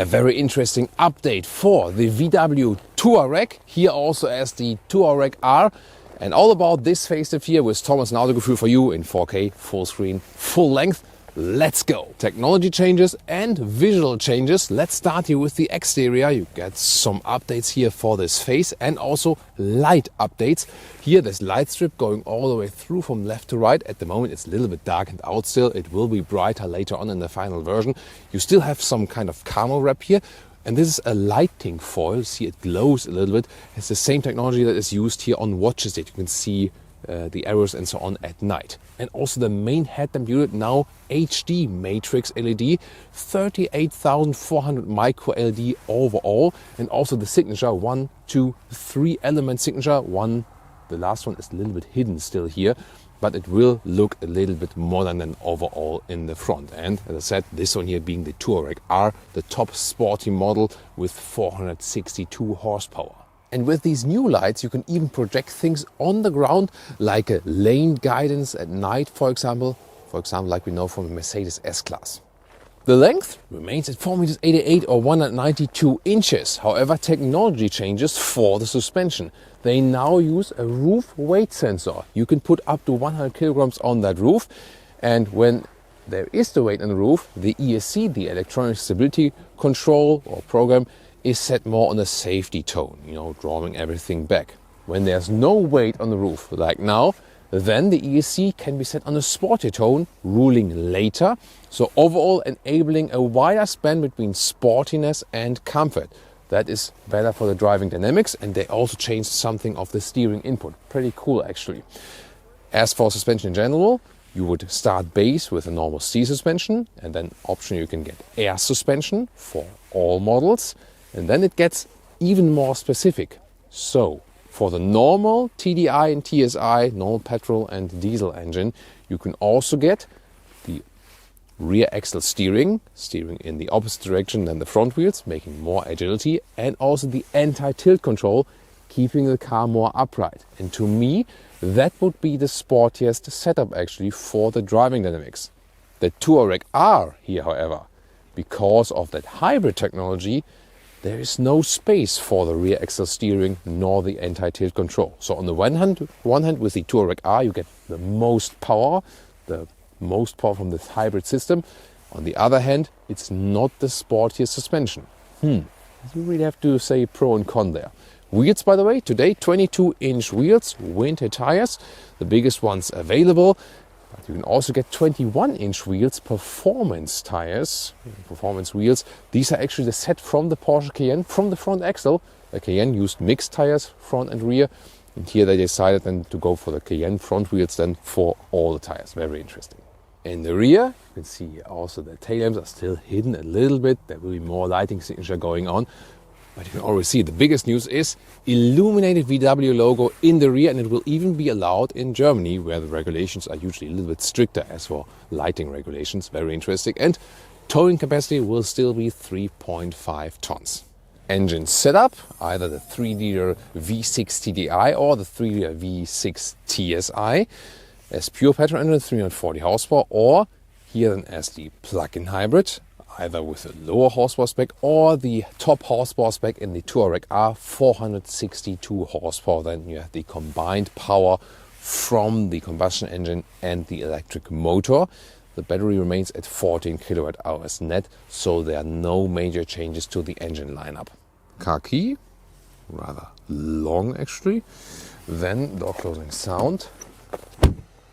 A very interesting update for the VW Tuareg, here also as the Tuareg R. And all about this facelift here with Thomas Autogefühl for you in 4K, full screen, full length. Let's go! Technology changes and visual changes. Let's start here with the exterior. You get some updates here for this face and also light updates. Here there's light strip going all the way through from left to right. At the moment it's a little bit darkened out still. It will be brighter later on in the final version. You still have some kind of camo wrap here. And this is a lighting foil. See, it glows a little bit. It's the same technology that is used here on watches that you can see the arrows and so on at night. And also the main headlamp unit now HD matrix LED, 38,400 micro LED overall, and also the signature 1, 2, 3 element signature. The last one is a little bit hidden still here, but it will look a little bit modern than overall in the front. And as I said, this one here being the Tuareg R, the top sporty model with 462 horsepower. And with these new lights, you can even project things on the ground, like a lane guidance at night, for example, like we know from the Mercedes S-Class. The length remains at 4.88 meters or 192 inches. However, technology changes for the suspension. They now use a roof weight sensor. You can put up to 100 kilograms on that roof. And when there is the weight on the roof, the ESC, the electronic stability control or program, is set more on a safety tone, drawing everything back. When there's no weight on the roof, like now, then the ESC can be set on a sporty tone, ruling later. So overall enabling a wider span between sportiness and comfort. That is better for the driving dynamics, and they also changed something of the steering input. Pretty cool actually. As for suspension in general, you would start base with a normal C suspension, and then option you can get air suspension for all models. And then it gets even more specific. So, for the normal TDI and TSI, normal petrol and diesel engine, you can also get the rear axle steering in the opposite direction than the front wheels, making more agility, and also the anti-tilt control, keeping the car more upright. And to me, that would be the sportiest setup actually for the driving dynamics. The Tuareg R here, however, because of that hybrid technology, there is no space for the rear axle steering nor the anti-tilt control. So on the one hand with the Tuareg R you get the most power from this hybrid system. On the other hand, it's not the sportiest suspension. You really have to say pro and con there. Wheels, by the way, today 22-inch wheels, winter tires, the biggest ones available. But you can also get 21-inch wheels, performance tires, performance wheels. These are actually the set from the Porsche Cayenne, from the front axle. The Cayenne used mixed tires, front and rear. And here they decided then to go for the Cayenne front wheels then for all the tires. Very interesting. In the rear, you can see also the tail lamps are still hidden a little bit. There will be more lighting signature going on. But you can already see the biggest news is illuminated VW logo in the rear, and it will even be allowed in Germany, where the regulations are usually a little bit stricter as for lighting regulations. Very interesting. And towing capacity will still be 3.5 tons. Engine setup, either the 3-liter V6 TDI or the 3-liter V6 TSI. As pure petrol engine, 340 horsepower, or here then as the plug-in hybrid, either with a lower horsepower spec or the top horsepower spec in the Tuareg R, 462 horsepower. Then you have the combined power from the combustion engine and the electric motor. The battery remains at 14 kilowatt hours net, so there are no major changes to the engine lineup. Car key, rather long actually. Then door closing sound.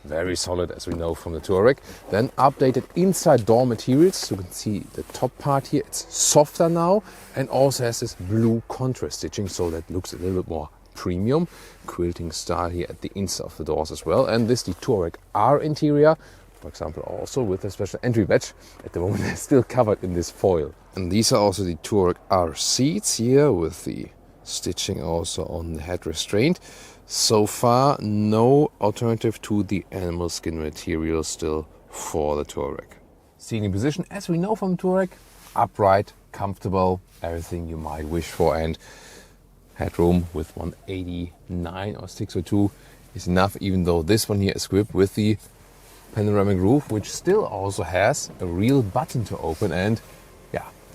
Very solid, as we know from the Tuareg. Then updated inside door materials. You can see the top part here, it's softer now, and also has this blue contrast stitching, so that looks a little bit more premium. Quilting style here at the inside of the doors as well. And this the Tuareg R interior, for example, also with a special entry badge. At the moment it's still covered in this foil. And these are also the Tuareg R seats here with the stitching also on the head restraint. So far, no alternative to the animal skin material still for the Tuareg. Seating position, as we know from Tuareg, upright, comfortable, everything you might wish for, and headroom with 189 or 602 is enough, even though this one here is equipped with the panoramic roof, which still also has a real button to open, and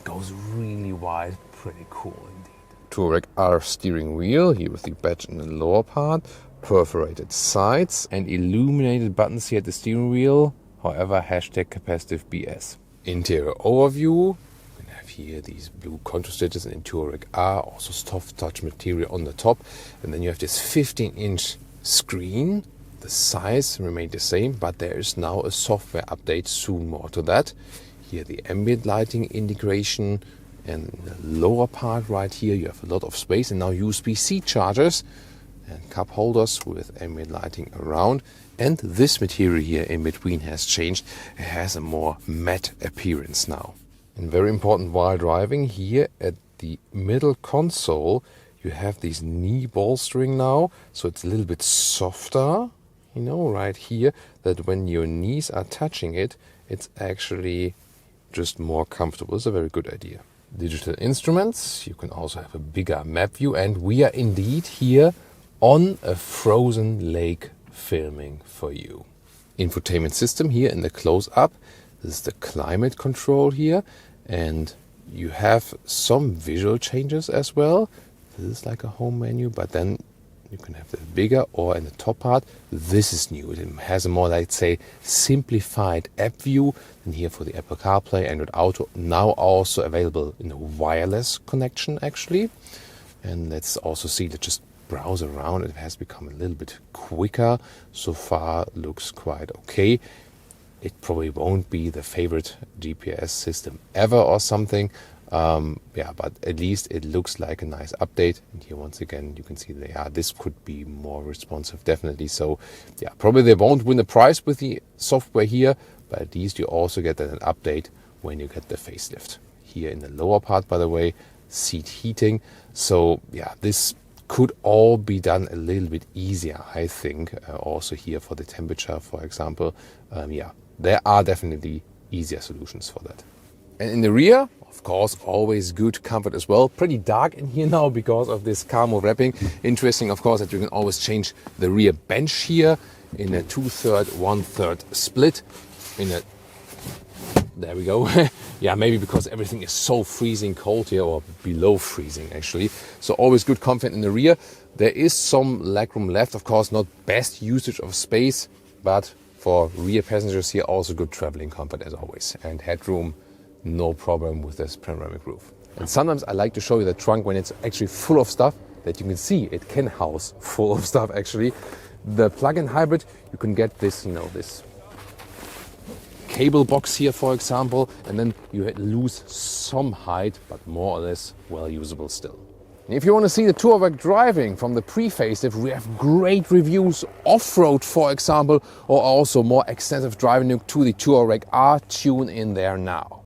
goes really wide. Pretty cool indeed. Tuareg R steering wheel, here with the badge in the lower part, perforated sides and illuminated buttons here at the steering wheel, however hashtag capacitive BS. Interior overview, you can have here these blue contour stitches in Tuareg R, also soft touch material on the top, and then you have this 15-inch screen. The size remained the same, but there is now a software update, soon more to that. Here the ambient lighting integration, and in the lower part right here you have a lot of space, and now USB-C chargers and cup holders with ambient lighting around. And this material here in between has changed. It has a more matte appearance now. And very important while driving, here at the middle console you have this knee bolstering now, so it's a little bit softer, you know, right here, that when your knees are touching it, it's actually just more comfortable. It's a very good idea. Digital instruments, you can also have a bigger map view, and we are indeed here on a frozen lake filming for you. Infotainment system here in the close-up. This is the climate control here, and you have some visual changes as well. This is like a home menu, but then you can have the bigger, or in the top part, this is new. It has a more, let's say, simplified app view. And here for the Apple CarPlay, Android Auto, now also available in a wireless connection actually. And let's also see that just browse around. It has become a little bit quicker. So far looks quite okay. It probably won't be the favorite GPS system ever or something. But at least it looks like a nice update. And here once again you can see that this could be more responsive, definitely. So probably they won't win the prize with the software here, but at least you also get an update when you get the facelift. Here in the lower part, by the way, seat heating. So this could all be done a little bit easier, I think. Also here for the temperature, for example. There are definitely easier solutions for that. And in the rear, of course, always good comfort as well. Pretty dark in here now because of this camo wrapping. Interesting, of course, that you can always change the rear bench here in a 2/3, 1/3 split. There we go. Maybe because everything is so freezing cold here, or below freezing actually. So always good comfort in the rear. There is some legroom left, of course, not best usage of space, but for rear passengers here, also good traveling comfort as always. And headroom, no problem with this panoramic roof. And sometimes I like to show you the trunk when it's actually full of stuff, that you can see it can house full of stuff actually. The plug-in hybrid, you can get this, this cable box here, for example, and then you lose some height, but more or less well usable still. And if you want to see the Tuareg driving from the pre-facelift, we have great reviews off-road, for example, or also more extensive driving look to the Tuareg R. Tune in there now.